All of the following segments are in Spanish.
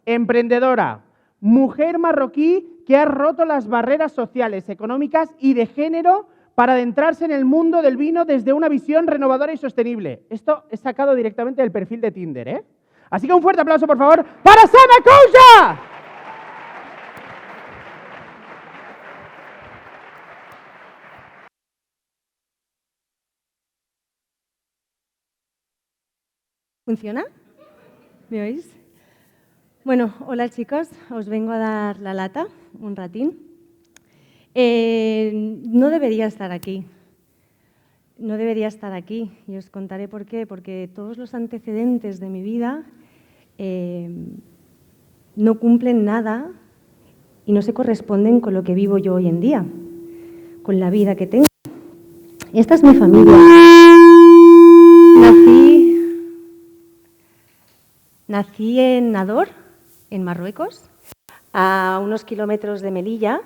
emprendedora, mujer marroquí que ha roto las barreras sociales, económicas y de género para adentrarse en el mundo del vino desde una visión renovadora y sostenible. Esto es sacado directamente del perfil de Tinder, ¿eh? Así que un fuerte aplauso, por favor, para Sana Coucha. ¿Funciona? ¿Me oís? Bueno, hola chicos, os vengo a dar la lata un ratín. No debería estar aquí. No debería estar aquí y os contaré por qué. Porque todos los antecedentes de mi vida no cumplen nada y no se corresponden con lo que vivo yo hoy en día, con la vida que tengo. Esta es mi familia. Nací en Nador, en Marruecos, a unos kilómetros de Melilla,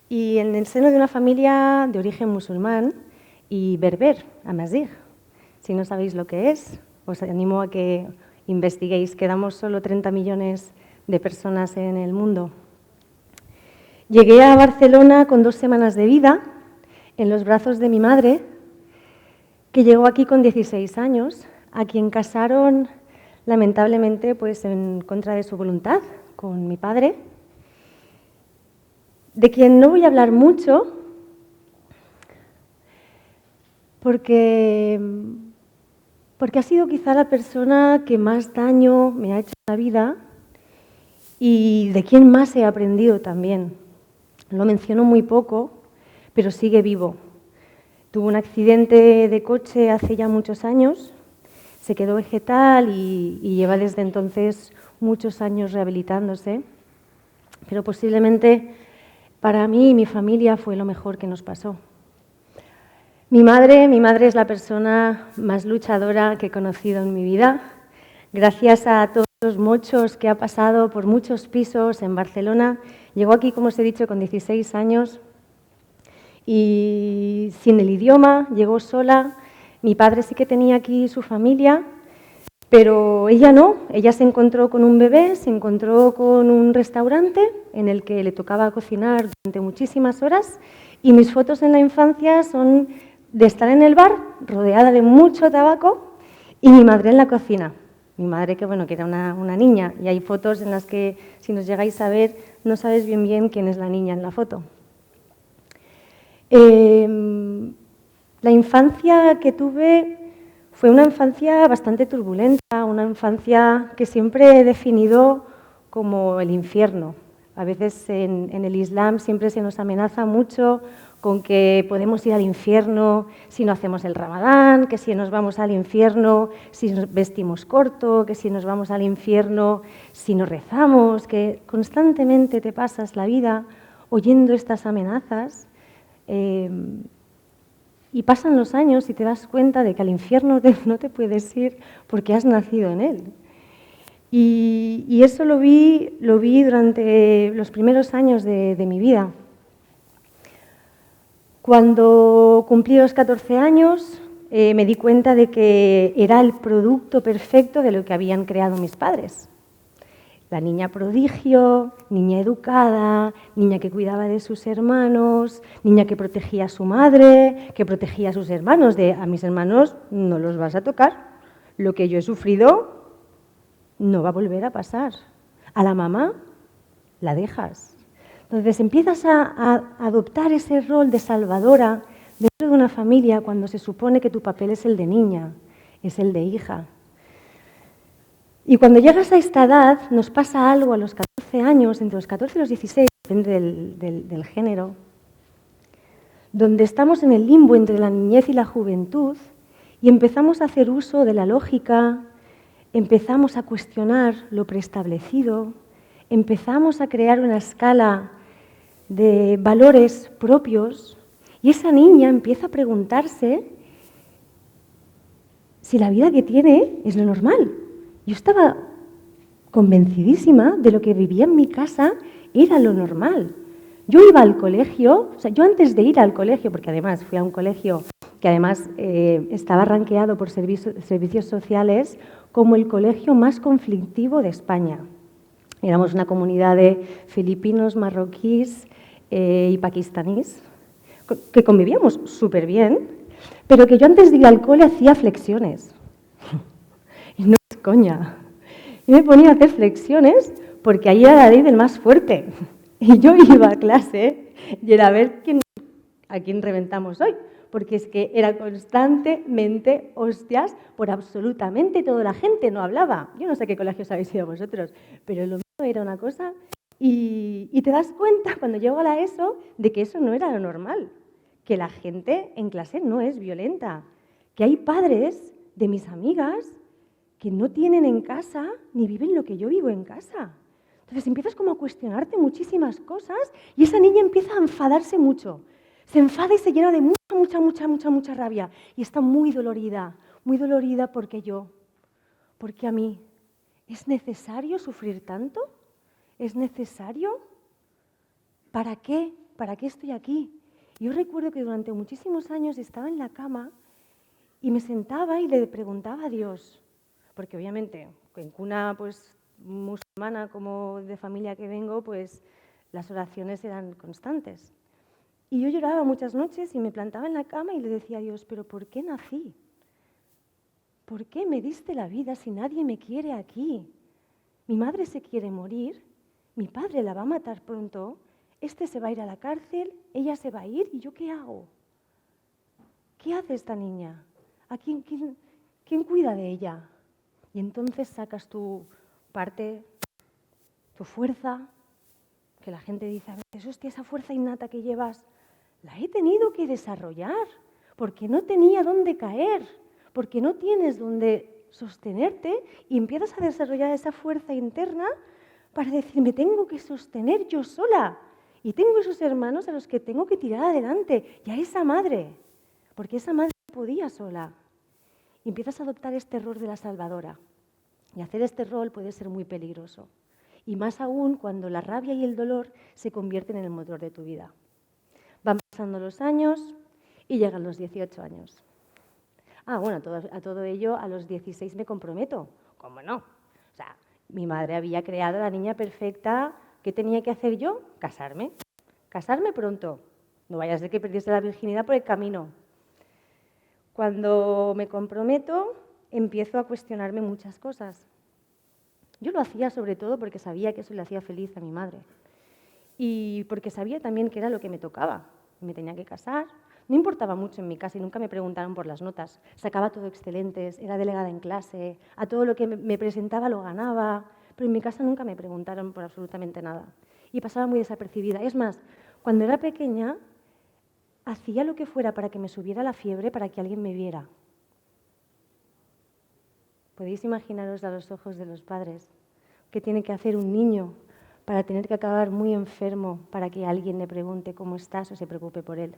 y en el seno de una familia de origen musulmán y berber, amazigh. Si no sabéis lo que es, os animo a que investiguéis. Quedamos solo 30 millones de personas en el mundo. Llegué a Barcelona con 2 semanas de vida, en los brazos de mi madre, que llegó aquí con 16 años, a quien casaron lamentablemente pues en contra de su voluntad con mi padre, de quien no voy a hablar mucho porque ha sido quizá la persona que más daño me ha hecho en la vida y de quien más he aprendido también. Lo menciono muy poco, pero sigue vivo. Tuvo un accidente de coche hace ya muchos años, se quedó vegetal y lleva desde entonces muchos años rehabilitándose, pero posiblemente para mí y mi familia fue lo mejor que nos pasó. Mi madre es la persona más luchadora que he conocido en mi vida. Gracias a todos los mochos que ha pasado por muchos pisos en Barcelona, llegó aquí, como os he dicho, con 16 años y sin el idioma, llegó sola. Mi padre sí que tenía aquí su familia, pero ella no. Ella se encontró con un bebé, se encontró con un restaurante en el que le tocaba cocinar durante muchísimas horas, y mis fotos en la infancia son de estar en el bar, rodeada de mucho tabaco, y mi madre en la cocina. Mi madre, que bueno, que era una niña, y hay fotos en las que, si nos llegáis a ver, no sabes bien quién es la niña en la foto. La infancia que tuve fue una infancia bastante turbulenta, una infancia que siempre he definido como el infierno. A veces en el Islam siempre se nos amenaza mucho con que podemos ir al infierno si no hacemos el Ramadán, que si nos vamos al infierno si nos vestimos corto, que si nos vamos al infierno si no rezamos, que constantemente te pasas la vida oyendo estas amenazas. Y pasan los años y te das cuenta de que al infierno no te puedes ir porque has nacido en él. Y eso lo vi durante los primeros años de mi vida. Cuando cumplí los 14 años, me di cuenta de que era el producto perfecto de lo que habían creado mis padres. La niña prodigio, niña educada, niña que cuidaba de sus hermanos, niña que protegía a su madre, que protegía a sus hermanos, a mis hermanos no los vas a tocar, lo que yo he sufrido no va a volver a pasar. A la mamá la dejas. Entonces empiezas a adoptar ese rol de salvadora dentro de una familia cuando se supone que tu papel es el de niña, es el de hija. Y cuando llegas a esta edad, nos pasa algo a los 14 años, entre los 14 y los 16, depende del género, donde estamos en el limbo entre la niñez y la juventud y empezamos a hacer uso de la lógica, empezamos a cuestionar lo preestablecido, empezamos a crear una escala de valores propios y esa niña empieza a preguntarse si la vida que tiene es lo normal. Yo estaba convencidísima de lo que vivía en mi casa era lo normal. Yo iba al colegio, yo antes de ir al colegio, porque además fui a un colegio que además estaba rankeado por servicios sociales como el colegio más conflictivo de España. Éramos una comunidad de filipinos, marroquíes y pakistaníes, que convivíamos súper bien, pero que yo antes de ir al cole hacía flexiones. Y no es coña. Y me ponía a hacer flexiones porque ahí era la ley del más fuerte. Y yo iba a clase y era a ver a quién reventamos hoy. Porque es que era constantemente hostias por absolutamente toda la gente, no hablaba. Yo no sé qué colegios habéis ido vosotros, pero lo mío era una cosa. Y te das cuenta cuando llego a la ESO de que eso no era lo normal, que la gente en clase no es violenta, que hay padres de mis amigas que no tienen en casa ni viven lo que yo vivo en casa. Entonces empiezas como a cuestionarte muchísimas cosas y esa niña empieza a enfadarse mucho. Se enfada y se llena de mucha rabia. Y está muy dolorida porque a mí. ¿Es necesario sufrir tanto? ¿Es necesario? ¿Para qué? ¿Para qué estoy aquí? Yo recuerdo que durante muchísimos años estaba en la cama y me sentaba y le preguntaba a Dios, porque obviamente en cuna pues musulmana como de familia que vengo, pues las oraciones eran constantes. Y yo lloraba muchas noches y me plantaba en la cama y le decía a Dios, ¿pero por qué nací? ¿Por qué me diste la vida si nadie me quiere aquí? Mi madre se quiere morir, mi padre la va a matar pronto, este se va a ir a la cárcel, ella se va a ir, ¿y yo qué hago? ¿Qué hace esta niña? ¿A quién cuida de ella? Y entonces sacas tu parte, tu fuerza, que la gente dice a veces, hostia, esa fuerza innata que llevas, la he tenido que desarrollar, porque no tenía dónde caer, porque no tienes dónde sostenerte y empiezas a desarrollar esa fuerza interna para decir, me tengo que sostener yo sola. Y tengo esos hermanos a los que tengo que tirar adelante, y a esa madre, porque esa madre no podía sola. Y empiezas a adoptar este rol de la salvadora. Y hacer este rol puede ser muy peligroso. Y más aún cuando la rabia y el dolor se convierten en el motor de tu vida. Van pasando los años y llegan los 18 años. Bueno, a todo ello, a los 16 me comprometo. ¿Cómo no? O sea, mi madre había creado la niña perfecta. ¿Qué tenía que hacer yo? Casarme. Casarme pronto. No vaya a ser que perdiese la virginidad por el camino. Cuando me comprometo, empiezo a cuestionarme muchas cosas. Yo lo hacía sobre todo porque sabía que eso le hacía feliz a mi madre. Y porque sabía también que era lo que me tocaba. Me tenía que casar. No importaba mucho en mi casa y nunca me preguntaron por las notas. Sacaba todo excelentes, era delegada en clase, a todo lo que me presentaba lo ganaba, pero en mi casa nunca me preguntaron por absolutamente nada. Y pasaba muy desapercibida. Es más, cuando era pequeña, hacía lo que fuera para que me subiera la fiebre para que alguien me viera. Podéis imaginaros a los ojos de los padres qué tiene que hacer un niño para tener que acabar muy enfermo para que alguien le pregunte cómo estás o se preocupe por él.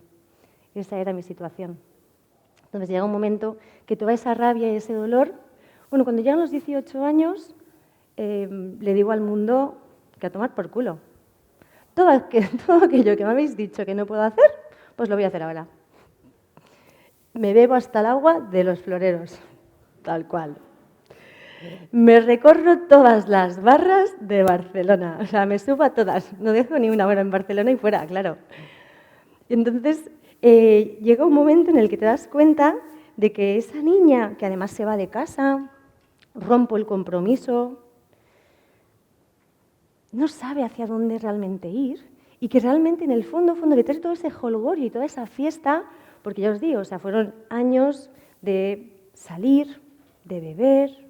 Esa era mi situación. Entonces llega un momento que toda esa rabia y ese dolor, cuando llegan los 18 años, le digo al mundo que a tomar por culo. Todo aquello que me habéis dicho que no puedo hacer, pues lo voy a hacer ahora. Me bebo hasta el agua de los floreros, tal cual. Me recorro todas las barras de Barcelona, o sea, me subo a todas, no dejo ni una hora en Barcelona y fuera, claro. Y entonces llega un momento en el que te das cuenta de que esa niña, que además se va de casa, rompo el compromiso, no sabe hacia dónde realmente ir y que realmente en el fondo, detrás de todo ese jolgorio y toda esa fiesta, porque ya os digo, o sea, fueron años de salir, de beber.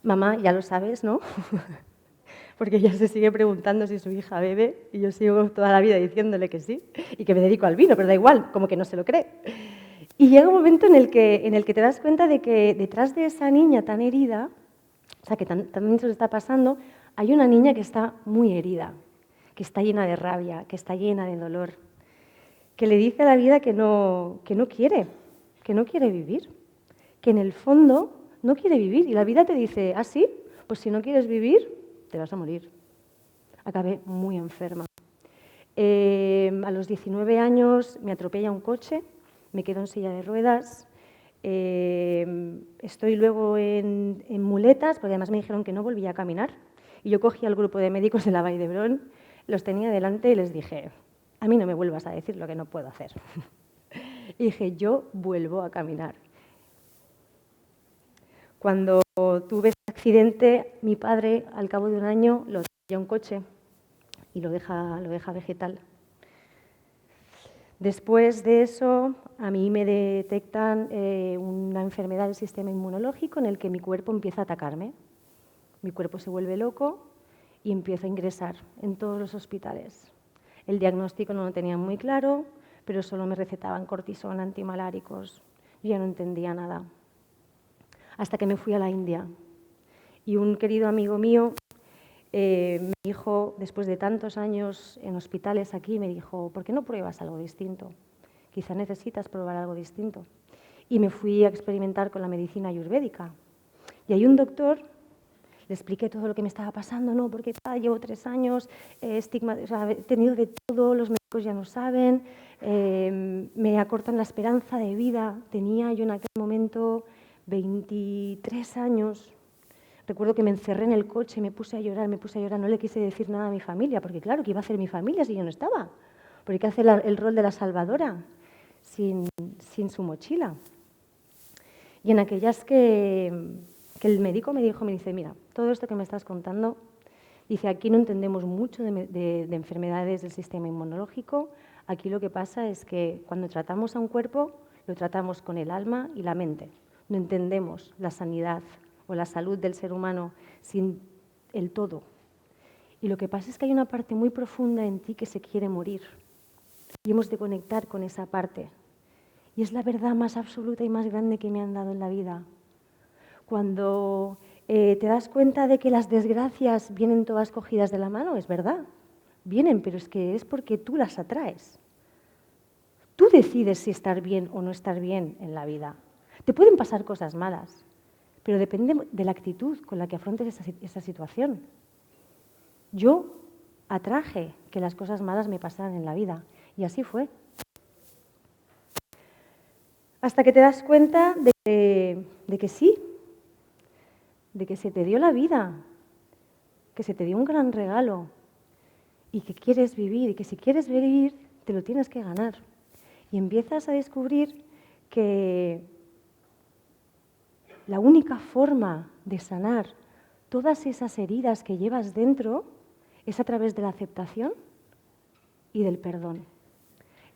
Mamá, ya lo sabes, ¿no? Porque ella se sigue preguntando si su hija bebe y yo sigo toda la vida diciéndole que sí y que me dedico al vino, pero da igual, como que no se lo cree. Y llega un momento en el que te das cuenta de que detrás de esa niña tan herida, o sea, que también se lo está pasando, hay una niña que está muy herida, que está llena de rabia, que está llena de dolor, que le dice a la vida que no quiere vivir, que en el fondo no quiere vivir. Y la vida te dice, ¿ah, sí? Pues si no quieres vivir, te vas a morir. Acabé muy enferma. A los 19 años me atropella un coche, me quedo en silla de ruedas, estoy luego en muletas, porque además me dijeron que no volvía a caminar, Y yo cogí al grupo de médicos de la Vall d'Hebron, los tenía delante y les dije, a mí no me vuelvas a decir lo que no puedo hacer. Y dije, yo vuelvo a caminar. Cuando tuve ese accidente, mi padre, al cabo de un año, lo traía a un coche y lo deja vegetal. Después de eso, a mí me detectan una enfermedad del sistema inmunológico en el que mi cuerpo empieza a atacarme. Mi cuerpo se vuelve loco y empiezo a ingresar en todos los hospitales. El diagnóstico no lo tenía muy claro, pero solo me recetaban cortisona, antimaláricos. Yo ya no entendía nada. Hasta que me fui a la India. Y un querido amigo mío me dijo, después de tantos años en hospitales aquí, me dijo, ¿por qué no pruebas algo distinto? Quizá necesitas probar algo distinto. Y me fui a experimentar con la medicina ayurvédica. Y hay un doctor, le expliqué todo lo que me estaba pasando, no, porque llevo 3 años, he tenido de todo, los médicos ya no saben, me acortan la esperanza de vida. Tenía yo en aquel momento 23 años. Recuerdo que me encerré en el coche, me puse a llorar, no le quise decir nada a mi familia, porque claro, ¿qué iba a hacer mi familia si yo no estaba? Porque ¿qué hace el rol de la salvadora sin su mochila? Y en aquellas que el médico me dice, mira, todo esto que me estás contando, dice, aquí no entendemos mucho de enfermedades del sistema inmunológico, aquí lo que pasa es que cuando tratamos a un cuerpo, lo tratamos con el alma y la mente, no entendemos la sanidad o la salud del ser humano sin el todo. Y lo que pasa es que hay una parte muy profunda en ti que se quiere morir. Y hemos de conectar con esa parte. Y es la verdad más absoluta y más grande que me han dado en la vida. Cuando te das cuenta de que las desgracias vienen todas cogidas de la mano, es verdad. Vienen, pero es que es porque tú las atraes. Tú decides si estar bien o no estar bien en la vida. Te pueden pasar cosas malas, pero depende de la actitud con la que afrontes esa situación. Yo atraje que las cosas malas me pasaran en la vida, y así fue. Hasta que te das cuenta de que sí, de que se te dio la vida, que se te dio un gran regalo, y que quieres vivir, y que si quieres vivir, te lo tienes que ganar. Y empiezas a descubrir que la única forma de sanar todas esas heridas que llevas dentro es a través de la aceptación y del perdón.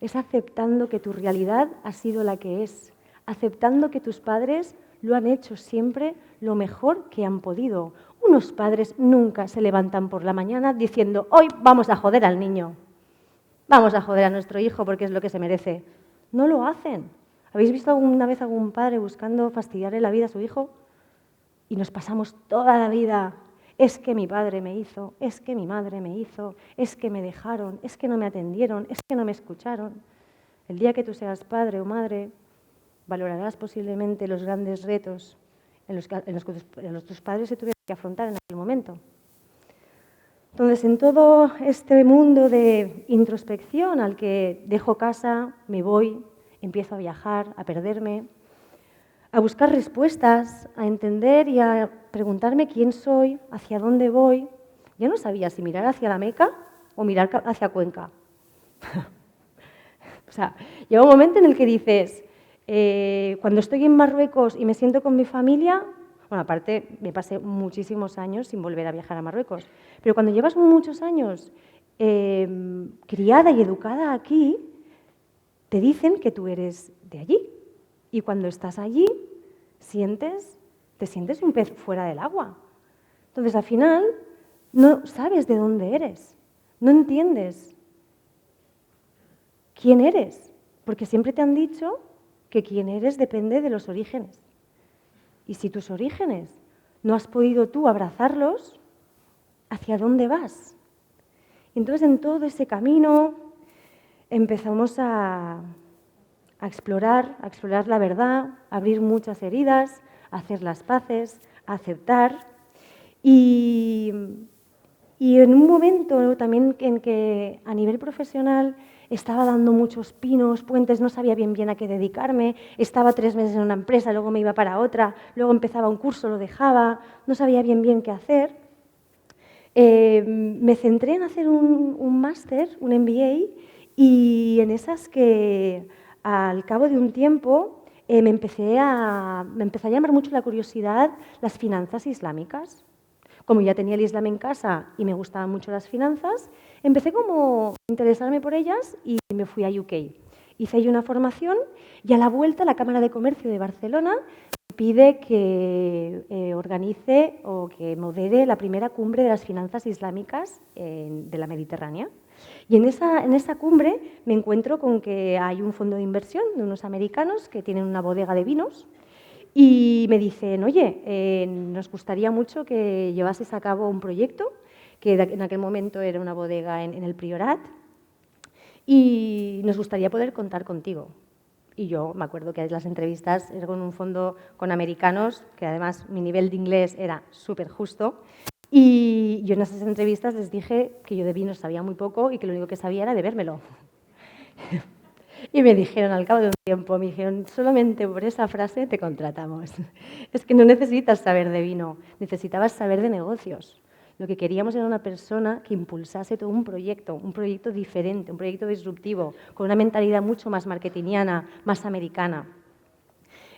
Es aceptando que tu realidad ha sido la que es, aceptando que tus padres lo han hecho siempre lo mejor que han podido. Unos padres nunca se levantan por la mañana diciendo, hoy vamos a joder al niño, vamos a joder a nuestro hijo porque es lo que se merece. No lo hacen. ¿Habéis visto alguna vez algún padre buscando fastidiarle la vida a su hijo? Y nos pasamos toda la vida, es que mi padre me hizo, es que mi madre me hizo, es que me dejaron, es que no me atendieron, es que no me escucharon. El día que tú seas padre o madre, valorarás posiblemente los grandes retos en los que tus padres se tuvieron que afrontar en aquel momento. Entonces, en todo este mundo de introspección al que dejo casa, me voy, empiezo a viajar, a perderme, a buscar respuestas, a entender y a preguntarme quién soy, hacia dónde voy. Ya no sabía si mirar hacia la Meca o mirar hacia Cuenca. O sea, llega un momento en el que dices, cuando estoy en Marruecos y me siento con mi familia, bueno, aparte me pasé muchísimos años sin volver a viajar a Marruecos, pero cuando llevas muchos años criada y educada aquí, te dicen que tú eres de allí. Y cuando estás allí, te sientes un pez fuera del agua. Entonces, al final, no sabes de dónde eres, no entiendes quién eres, porque siempre te han dicho que quién eres depende de los orígenes. Y si tus orígenes no has podido tú abrazarlos, ¿hacia dónde vas? Entonces, en todo ese camino empezamos a explorar la verdad, a abrir muchas heridas, a hacer las paces, a aceptar. Y en un momento también en que a nivel profesional estaba dando muchos pinos, puentes, no sabía bien a qué dedicarme, estaba 3 meses en una empresa, luego me iba para otra, luego empezaba un curso, lo dejaba, no sabía bien qué hacer. Me centré en hacer un máster, un MBA, y en esas que al cabo de un tiempo me empezó a llamar mucho la curiosidad las finanzas islámicas. Como ya tenía el Islam en casa y me gustaban mucho las finanzas, empecé como a interesarme por ellas y me fui a UK. Hice ahí una formación y a la vuelta la Cámara de Comercio de Barcelona me pide que organice o que modere la primera cumbre de las finanzas islámicas de la Mediterránea. Y en esa cumbre me encuentro con que hay un fondo de inversión de unos americanos que tienen una bodega de vinos y me dicen, oye, nos gustaría mucho que llevases a cabo un proyecto, que en aquel momento era una bodega en el Priorat, y nos gustaría poder contar contigo. Y yo me acuerdo que las entrevistas eran con un fondo con americanos, que además mi nivel de inglés era súper justo, y yo en esas entrevistas les dije que yo de vino sabía muy poco y que lo único que sabía era bebérmelo. Y me dijeron, al cabo de un tiempo, me dijeron, solamente por esa frase te contratamos. Es que no necesitas saber de vino, necesitabas saber de negocios. Lo que queríamos era una persona que impulsase todo un proyecto diferente, un proyecto disruptivo, con una mentalidad mucho más marketingiana, más americana.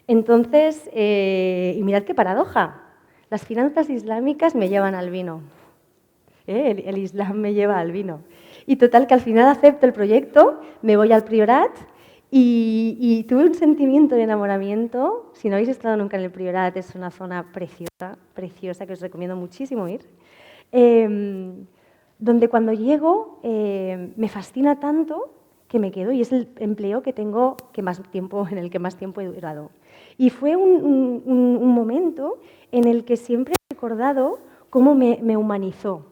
Entonces, y mirad qué paradoja, las finanzas islámicas me llevan al vino. El Islam me lleva al vino. Y total, que al final acepto el proyecto, me voy al Priorat y tuve un sentimiento de enamoramiento. Si no habéis estado nunca en el Priorat, es una zona preciosa, preciosa, que os recomiendo muchísimo ir. Donde cuando llego me fascina tanto que me quedo y es el empleo que tengo en el que más tiempo he durado. Y fue un momento en el que siempre he recordado cómo me humanizó.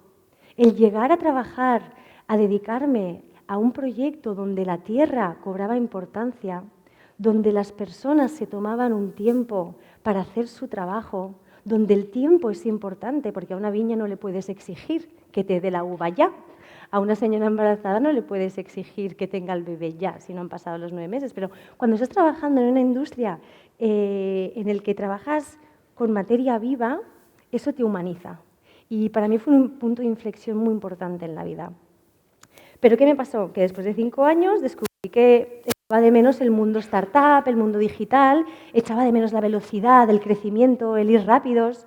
El llegar a trabajar, a dedicarme a un proyecto donde la tierra cobraba importancia, donde las personas se tomaban un tiempo para hacer su trabajo, donde el tiempo es importante, porque a una viña no le puedes exigir que te dé la uva ya. A una señora embarazada no le puedes exigir que tenga el bebé ya, si no han pasado los 9 meses. Pero cuando estás trabajando en una industria en el que trabajas con materia viva, eso te humaniza. Y para mí fue un punto de inflexión muy importante en la vida. ¿Pero qué me pasó? Que después de 5 años descubrí que echaba de menos el mundo startup, el mundo digital, echaba de menos la velocidad, el crecimiento, el ir rápidos,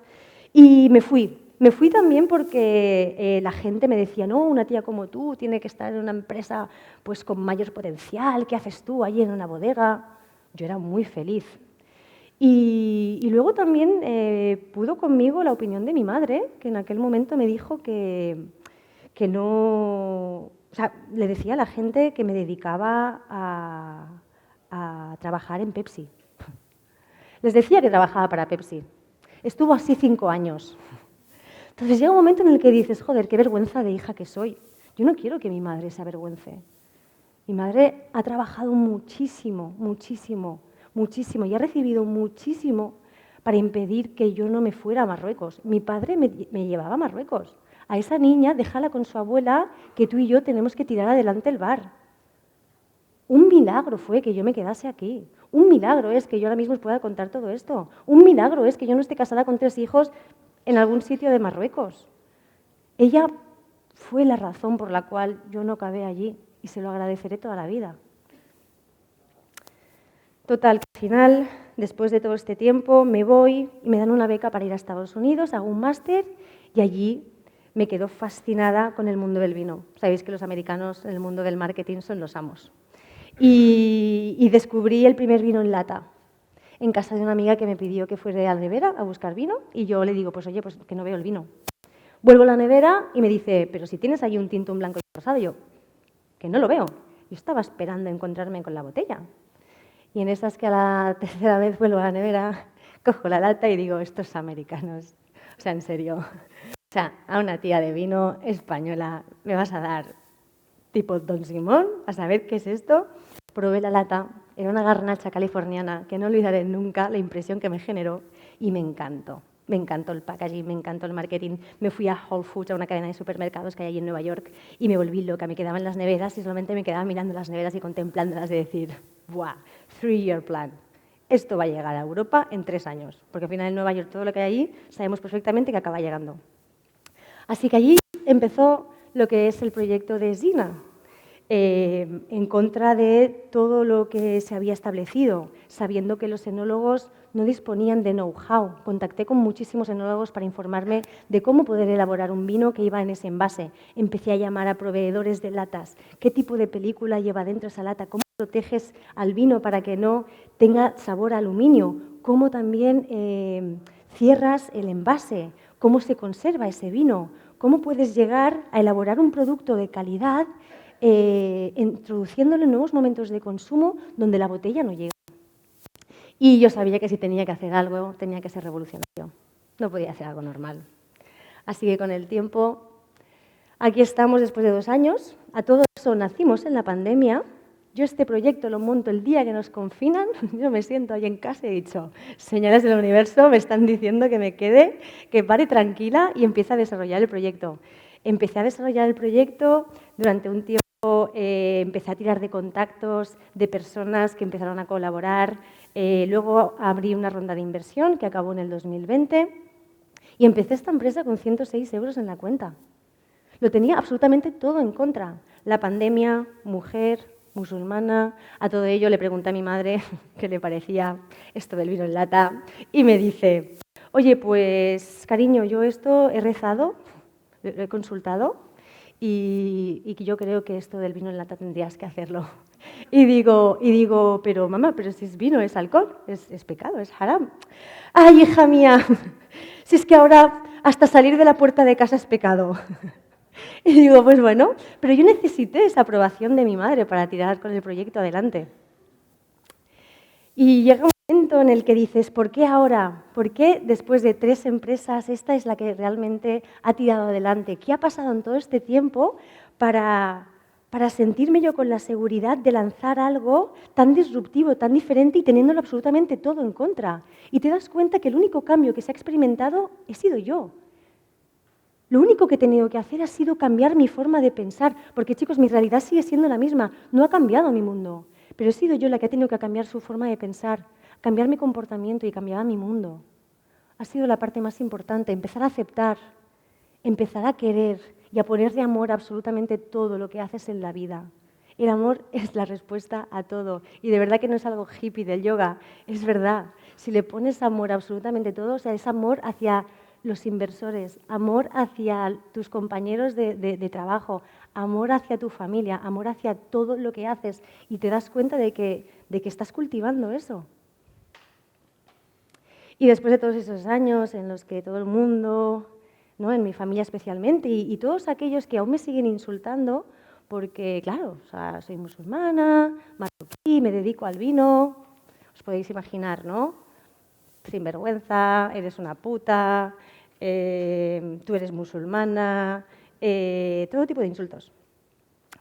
y me fui. Me fui también porque la gente me decía, no, una tía como tú tiene que estar en una empresa pues, con mayor potencial, ¿qué haces tú allí en una bodega? Yo era muy feliz. Y luego también pudo conmigo la opinión de mi madre, que en aquel momento me dijo que no... O sea, le decía a la gente que me dedicaba a trabajar en Pepsi. Les decía que trabajaba para Pepsi. Estuvo así 5 años. Entonces llega un momento en el que dices, joder, qué vergüenza de hija que soy. Yo no quiero que mi madre se avergüence. Mi madre ha trabajado muchísimo, muchísimo, muchísimo y ha recibido muchísimo para impedir que yo no me fuera a Marruecos. Mi padre me llevaba a Marruecos. A esa niña, déjala con su abuela, que tú y yo tenemos que tirar adelante el bar. Un milagro fue que yo me quedase aquí. Un milagro es que yo ahora mismo os pueda contar todo esto. Un milagro es que yo no esté casada con 3 hijos en algún sitio de Marruecos. Ella fue la razón por la cual yo no acabé allí y se lo agradeceré toda la vida. Total, que al final, después de todo este tiempo, me voy y me dan una beca para ir a Estados Unidos, hago un máster y allí me quedo fascinada con el mundo del vino. Sabéis que los americanos en el mundo del marketing son los amos. Y descubrí el primer vino en lata en casa de una amiga que me pidió que fuera a la nevera a buscar vino y yo le digo, pues oye, pues que no veo el vino. Vuelvo a la nevera y me dice, pero si tienes ahí un tinto, un blanco y un rosado. Yo, que no lo veo. Yo estaba esperando encontrarme con la botella. Y en esas que a la tercera vez vuelvo a la nevera, cojo la lata y digo, estos americanos, o sea, en serio. O sea, a una tía de vino española me vas a dar tipo Don Simón, a saber qué es esto. Probé la lata, era una garnacha californiana que no olvidaré nunca la impresión que me generó y me encantó. Me encantó el packaging, me encantó el marketing. Me fui a Whole Foods, a una cadena de supermercados que hay allí en Nueva York, y me volví loca. Me quedaba en las neveras y solamente me quedaba mirando las neveras y contemplándolas y decir, ¡buah! 3-year plan. Esto va a llegar a Europa en 3 años, porque al final en Nueva York todo lo que hay allí sabemos perfectamente que acaba llegando. Así que allí empezó lo que es el proyecto de Zina, en contra de todo lo que se había establecido, sabiendo que los enólogos no disponían de know-how. Contacté con muchísimos enólogos para informarme de cómo poder elaborar un vino que iba en ese envase. Empecé a llamar a proveedores de latas, qué tipo de película lleva dentro esa lata, cómo proteges al vino para que no tenga sabor a aluminio, cómo también cierras el envase, cómo se conserva ese vino, cómo puedes llegar a elaborar un producto de calidad introduciéndolo en nuevos momentos de consumo donde la botella no llega. Y yo sabía que si tenía que hacer algo, tenía que ser revolucionario. No podía hacer algo normal. Así que con el tiempo, aquí estamos después de 2 años. A todo eso nacimos en la pandemia. Yo este proyecto lo monto el día que nos confinan. Yo me siento ahí en casa y he dicho, señales del universo me están diciendo que me quede, que pare tranquila y empiece a desarrollar el proyecto. Empecé a desarrollar el proyecto durante un tiempo. Empecé a tirar de contactos de personas que empezaron a colaborar. Luego abrí una ronda de inversión que acabó en el 2020 y empecé esta empresa con 106 euros en la cuenta. Lo tenía absolutamente todo en contra. La pandemia, mujer, musulmana, a todo ello le pregunté a mi madre qué le parecía esto del vino en lata y me dice, oye, pues cariño, yo esto he rezado, lo he consultado y yo creo que esto del vino en lata tendrías que hacerlo. Y digo, pero mamá, pero si es vino, es alcohol, es pecado, es haram. Ay, hija mía, si es que ahora hasta salir de la puerta de casa es pecado. Y digo, pues bueno, pero yo necesité esa aprobación de mi madre para tirar con el proyecto adelante. Y llega un momento en el que dices, ¿por qué ahora? ¿Por qué después de 3 empresas esta es la que realmente ha tirado adelante? ¿Qué ha pasado en todo este tiempo para sentirme yo con la seguridad de lanzar algo tan disruptivo, tan diferente y teniéndolo absolutamente todo en contra? Y te das cuenta que el único cambio que se ha experimentado he sido yo. Lo único que he tenido que hacer ha sido cambiar mi forma de pensar, porque chicos, mi realidad sigue siendo la misma, no ha cambiado mi mundo. Pero he sido yo la que ha tenido que cambiar su forma de pensar, cambiar mi comportamiento y cambiar mi mundo. Ha sido la parte más importante, empezar a aceptar, empezar a querer y a ponerle amor a absolutamente todo lo que haces en la vida. El amor es la respuesta a todo. Y de verdad que no es algo hippie del yoga, es verdad. Si le pones amor a absolutamente todo, o sea, es amor hacia los inversores, amor hacia tus compañeros de trabajo, amor hacia tu familia, amor hacia todo lo que haces y te das cuenta de que estás cultivando eso. Y después de todos esos años en los que todo el mundo, ¿no?, en mi familia especialmente, y todos aquellos que aún me siguen insultando, porque claro, o sea, soy musulmana, marroquí, me dedico al vino, os podéis imaginar, ¿no? Sinvergüenza, eres una puta, tú eres musulmana, todo tipo de insultos.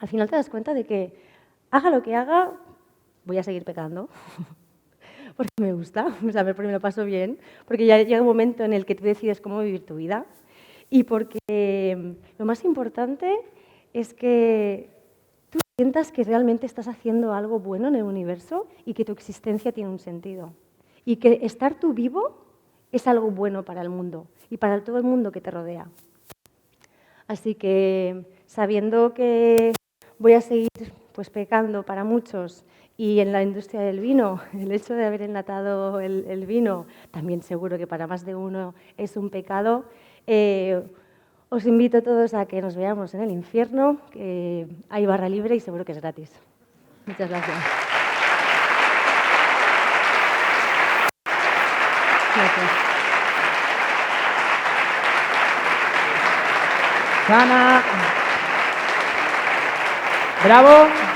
Al final te das cuenta de que haga lo que haga, voy a seguir pecando, porque me gusta, o sea, porque me lo paso bien, porque ya llega un momento en el que tú decides cómo vivir tu vida y porque lo más importante es que tú sientas que realmente estás haciendo algo bueno en el universo y que tu existencia tiene un sentido. Y que estar tú vivo es algo bueno para el mundo y para todo el mundo que te rodea. Así que, sabiendo que voy a seguir pues pecando para muchos y en la industria del vino, el hecho de haber enlatado el vino, también seguro que para más de uno es un pecado, os invito a todos a que nos veamos en el infierno, que hay barra libre y seguro que es gratis. Muchas gracias. Gracias. Sana. Bravo.